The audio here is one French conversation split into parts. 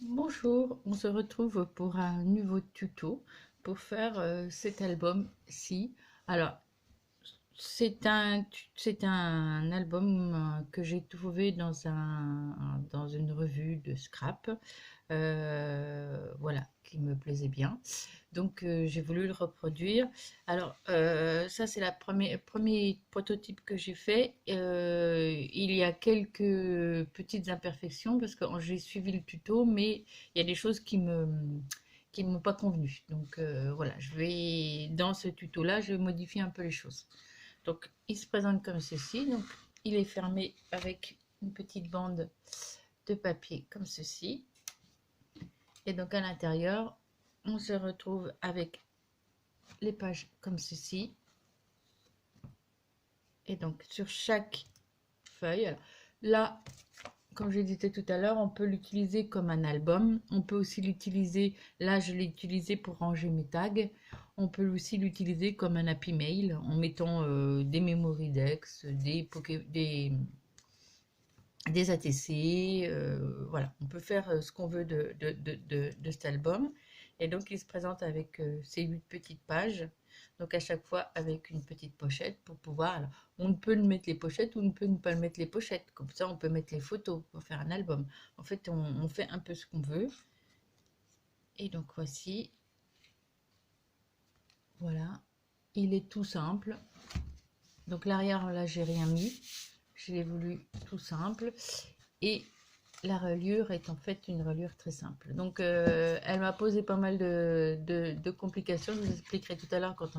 Bonjour, on se retrouve pour un nouveau tuto pour faire cet album-ci. Alors, c'est un album que j'ai trouvé dans une revue de scrap, voilà, qui me plaisait bien. Donc, j'ai voulu le reproduire. Alors, ça, c'est la premier prototype que j'ai fait. Il y a quelques petites imperfections parce que j'ai suivi le tuto, mais il y a des choses qui m'ont pas convenu. Donc, voilà, dans ce tuto-là, je vais modifier un peu les choses. Donc, il se présente comme ceci. Donc, il est fermé avec une petite bande de papier comme ceci. Et donc, à l'intérieur, on se retrouve avec les pages comme ceci. Et donc, sur chaque feuille, alors, là, comme je disais tout à l'heure, on peut l'utiliser comme un album. On peut aussi l'utiliser, là, je l'ai utilisé pour ranger mes tags. On peut aussi l'utiliser comme un Happy Mail en mettant des Memory Dex, des ATC, voilà, on peut faire ce qu'on veut de cet album. Et donc, il se présente avec ces 8 petites pages, donc à chaque fois avec une petite pochette pour pouvoir. Alors, on peut mettre les pochettes ou on peut ne pas mettre les pochettes, comme ça on peut mettre les photos pour faire un album. En fait, on fait un peu ce qu'on veut. Et donc, voici, voilà, il est tout simple. Donc, l'arrière, là, j'ai rien mis, je l'ai voulu tout simple. Et la reliure est en fait une reliure très simple. Donc, elle m'a posé pas mal de complications. Je vous expliquerai tout à l'heure quand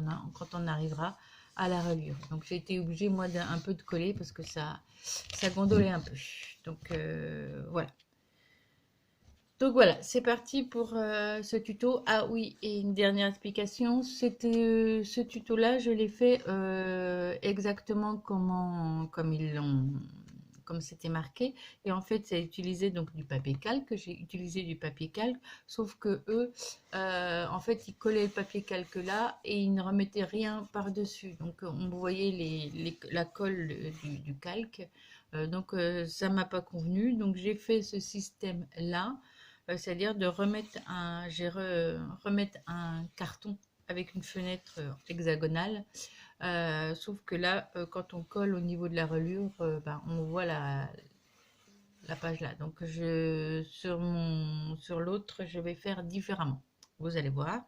on arrivera à la reliure. Donc, j'ai été obligée, moi, d'un peu de coller parce que ça gondolait un peu. Donc, voilà. Donc voilà, c'est parti pour ce tuto. Ah oui, et une dernière explication, ce tuto-là, je l'ai fait exactement comme c'était marqué. Et en fait, c'est utilisé donc du papier calque. J'ai utilisé du papier calque, sauf que eux, en fait, ils collaient le papier calque là et ils ne remettaient rien par-dessus. Donc, on voyait la colle du calque. Donc, ça m'a pas convenu. Donc, j'ai fait ce système-là, c'est-à-dire de remettre un carton avec une fenêtre hexagonale. Sauf que là, quand on colle au niveau de la reliure, ben, on voit la page là. Donc sur l'autre, je vais faire différemment. Vous allez voir.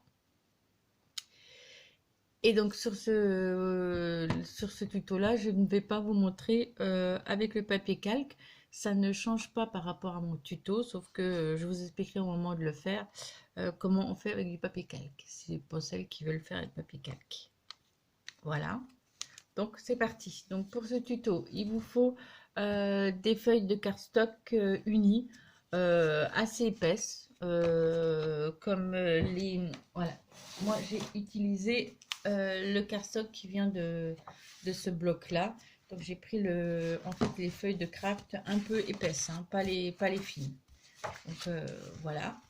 Et donc sur ce tuto-là, je ne vais pas vous montrer avec le papier calque. Ça ne change pas par rapport à mon tuto, sauf que je vous expliquerai au moment de le faire comment on fait avec du papier calque. C'est pour celles qui veulent faire avec papier calque. Voilà. Donc c'est parti. Donc pour ce tuto, il vous faut des feuilles de cardstock unies, assez épaisses, comme Voilà. Moi j'ai utilisé le cardstock qui vient de ce bloc-là. Donc j'ai pris en fait les feuilles de craft un peu épaisses, hein, pas les fines. Donc voilà.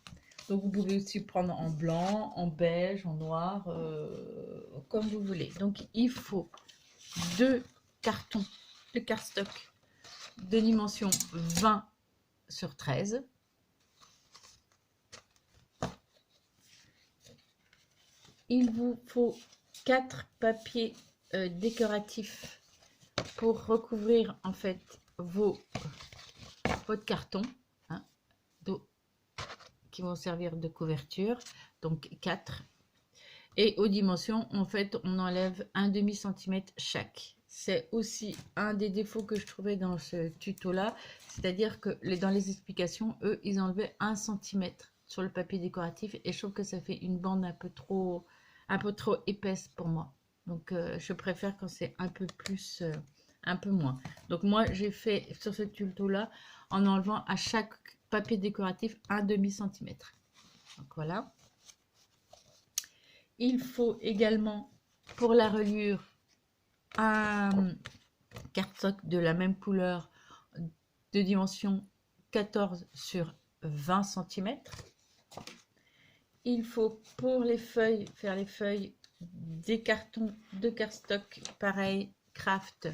Donc vous pouvez aussi prendre en blanc, en beige, en noir, comme vous voulez. Donc il faut 2 cartons de cardstock de dimension 20 sur 13. Il vous faut 4 papiers décoratifs pour recouvrir en fait votre carton, hein, qui vont servir de couverture. Donc 4. Et aux dimensions, en fait, on enlève un demi-centimètre chaque. C'est aussi un des défauts que je trouvais dans ce tuto-là, c'est-à-dire que dans les explications, eux, ils enlevaient 1 centimètre sur le papier décoratif et je trouve que ça fait une bande un peu trop épaisse pour moi. Donc, je préfère quand c'est un peu plus, un peu moins. Donc, moi, j'ai fait sur ce tuto-là en enlevant à chaque papier décoratif un demi-centimètre. Donc, voilà. Il faut également, pour la reliure, un cardstock de la même couleur de dimension 14 sur 20 cm. Il faut pour les feuilles, faire les feuilles, des cartons de cardstock pareil, craft,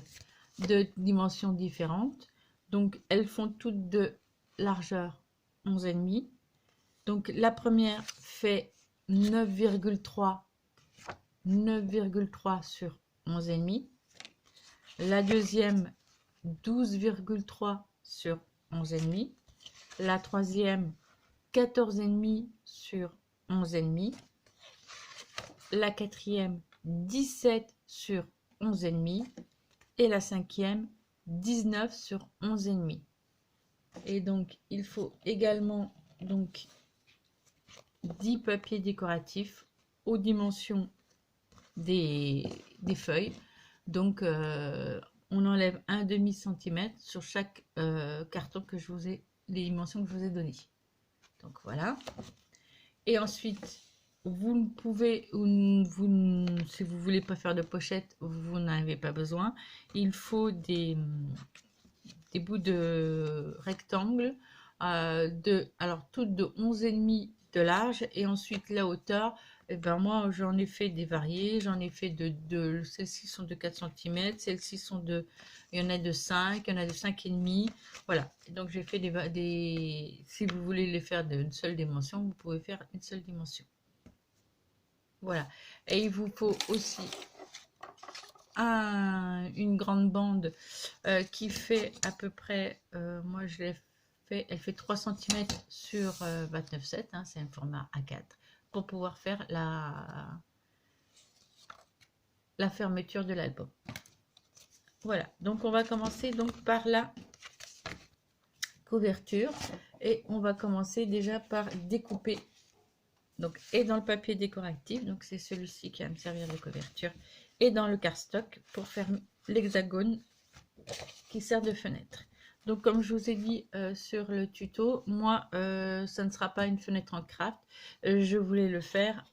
de dimensions différentes. Donc elles font toutes de largeur 11,5. Donc la première fait 9,3 sur 11,5. La deuxième 12,3 sur 11,5. La troisième 14,5 sur 11,5. La quatrième 17 sur 11,5. Et la cinquième 19 sur 11,5. Et donc il faut également donc 10 papiers décoratifs aux dimensions des feuilles. Donc on enlève un demi centimètre sur chaque carton que je vous ai, les dimensions que je vous ai données. Donc voilà. Et ensuite, vous ne pouvez, si vous voulez pas faire de pochette, vous n'en avez pas besoin. Il faut des bouts de rectangle alors toutes de 11,5 de large, et ensuite la hauteur, et ben moi j'en ai fait des variés, j'en ai fait de celles-ci sont de 4 cm, celles-ci sont il y en a de 5, il y en a de 5,5, voilà. Et donc j'ai fait si vous voulez les faire d'une seule dimension, vous pouvez faire une seule dimension. Voilà. Et il vous faut aussi une grande bande qui fait à peu près, moi je l'ai fait, elle fait 3 cm sur 29,7, hein, c'est un format A4, pour pouvoir faire la fermeture de l'album. Voilà, donc on va commencer donc par la couverture, et on va commencer déjà par découper. Donc, et dans le papier décoratif, donc c'est celui-ci qui va me servir de couverture, et dans le cardstock pour faire l'hexagone qui sert de fenêtre. Donc comme je vous ai dit sur le tuto, moi ça ne sera pas une fenêtre en craft, je voulais le faire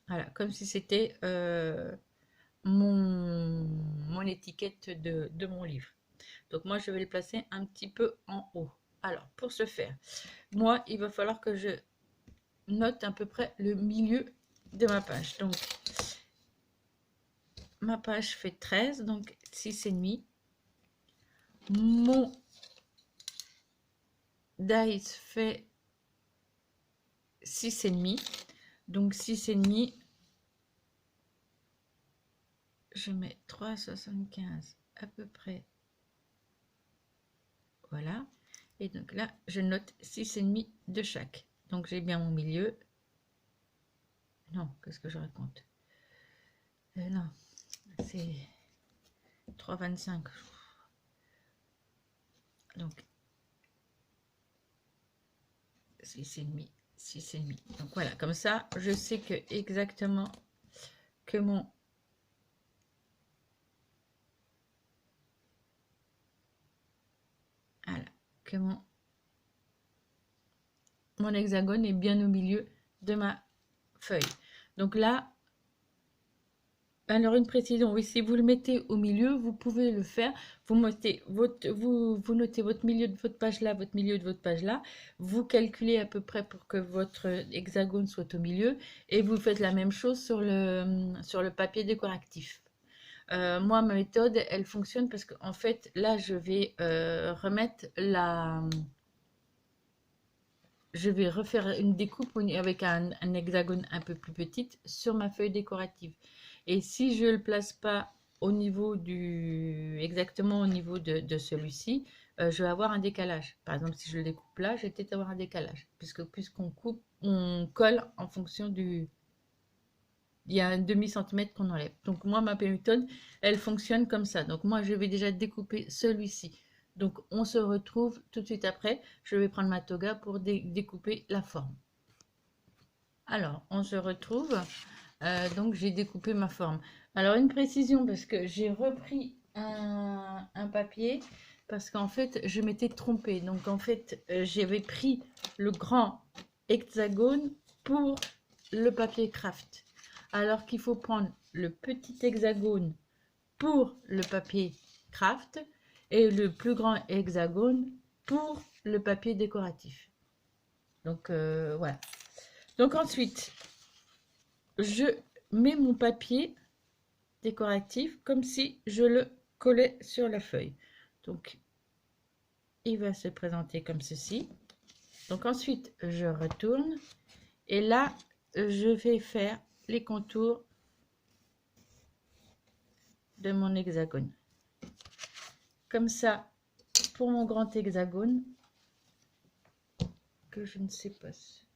voilà, comme si c'était mon étiquette de mon livre. Donc moi je vais le placer un petit peu en haut. Alors pour ce faire, moi il va falloir que je note à peu près le milieu de ma page. Donc ma page fait 13, donc 6,5. Mon dice fait 6,5. Donc 6,5. Je mets 3,75 à peu près. Voilà. Et donc là, je note 6,5 de chaque. Donc j'ai bien mon milieu. Non, qu'est-ce que je raconte? Non, c'est 3,25. Donc 6,5, 6,5. Donc voilà, comme ça, je sais que exactement que mon mon hexagone est bien au milieu de ma feuille. Donc là, alors une précision, oui, si vous le mettez au milieu, vous pouvez le faire. Vous notez votre milieu de votre page là, votre milieu de votre page là. Vous calculez à peu près pour que votre hexagone soit au milieu, et vous faites la même chose sur le papier décoratif. Moi, ma méthode, elle fonctionne parce qu'en fait, là, je vais remettre je vais refaire une découpe avec un hexagone un peu plus petite sur ma feuille décorative. Et si je ne le place pas au niveau exactement au niveau de celui-ci, je vais avoir un décalage. Par exemple, si je le découpe là, je vais peut-être avoir un décalage. Puisqu'on coupe, on colle en fonction il y a un demi-centimètre qu'on enlève. Donc moi, ma méthode, elle fonctionne comme ça. Donc moi, je vais déjà découper celui-ci. Donc on se retrouve tout de suite après. Je vais prendre ma toga pour découper la forme. Alors, on se retrouve. Donc j'ai découpé ma forme. Alors une précision, parce que j'ai repris un papier, parce qu'en fait je m'étais trompée. Donc en fait j'avais pris le grand hexagone pour le papier craft, alors qu'il faut prendre le petit hexagone pour le papier craft et le plus grand hexagone pour le papier décoratif. Donc voilà. Donc ensuite, je mets mon papier décoratif comme si je le collais sur la feuille. Donc il va se présenter comme ceci. Donc ensuite, je retourne et là, je vais faire les contours de mon hexagone. Comme ça, pour mon grand hexagone, que je ne sais pas si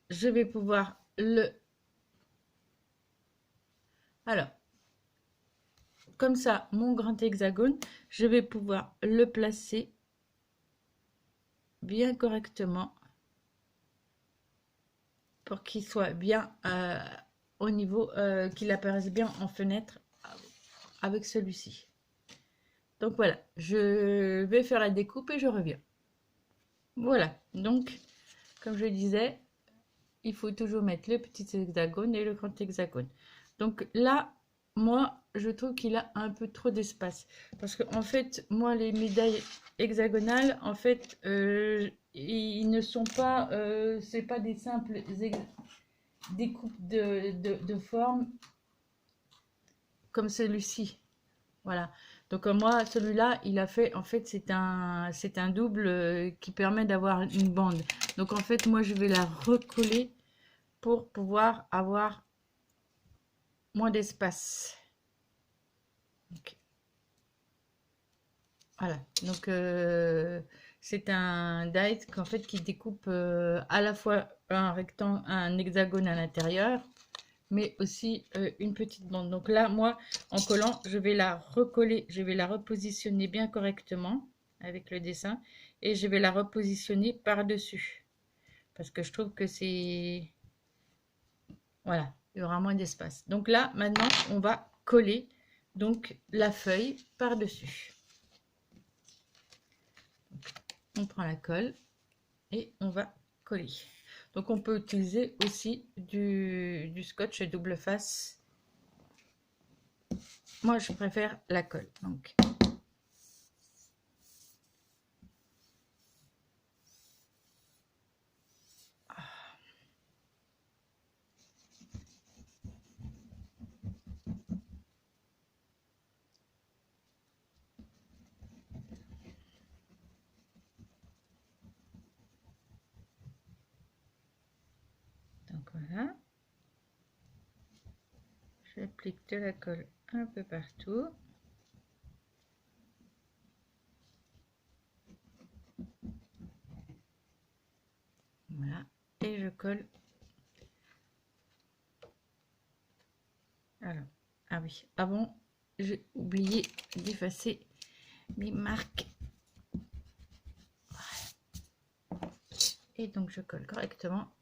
je vais pouvoir le... Alors, comme ça, mon grand hexagone, je vais pouvoir le placer bien correctement pour qu'il soit bien au niveau, qu'il apparaisse bien en fenêtre avec celui-ci. Donc voilà, je vais faire la découpe et je reviens. Voilà, donc comme je disais, il faut toujours mettre le petit hexagone et le grand hexagone. Donc là, moi, je trouve qu'il a un peu trop d'espace. Parce que en fait, moi, les médailles hexagonales, en fait, ils ne sont pas, c'est pas des simples découpes de forme comme celui-ci. Voilà. Donc moi, celui-là, il a fait, en fait, c'est un double qui permet d'avoir une bande. Donc en fait, moi, je vais la recoller pour pouvoir avoir moins d'espace. Okay. Voilà. Donc c'est un die qu'en fait qui découpe à la fois un rectangle, un hexagone à l'intérieur, mais aussi une petite bande. Donc là, moi, en collant, je vais la recoller, je vais la repositionner bien correctement avec le dessin et je vais la repositionner par-dessus parce que je trouve que c'est... Voilà, il y aura moins d'espace. Donc là, maintenant, on va coller donc la feuille par-dessus. On prend la colle et on va coller. Donc on peut utiliser aussi du scotch double face. Moi, je préfère la colle. Donc voilà. J'applique de la colle un peu partout. Voilà. Et je colle. Alors, ah oui, avant, j'ai oublié d'effacer mes marques. Voilà. Et donc, je colle correctement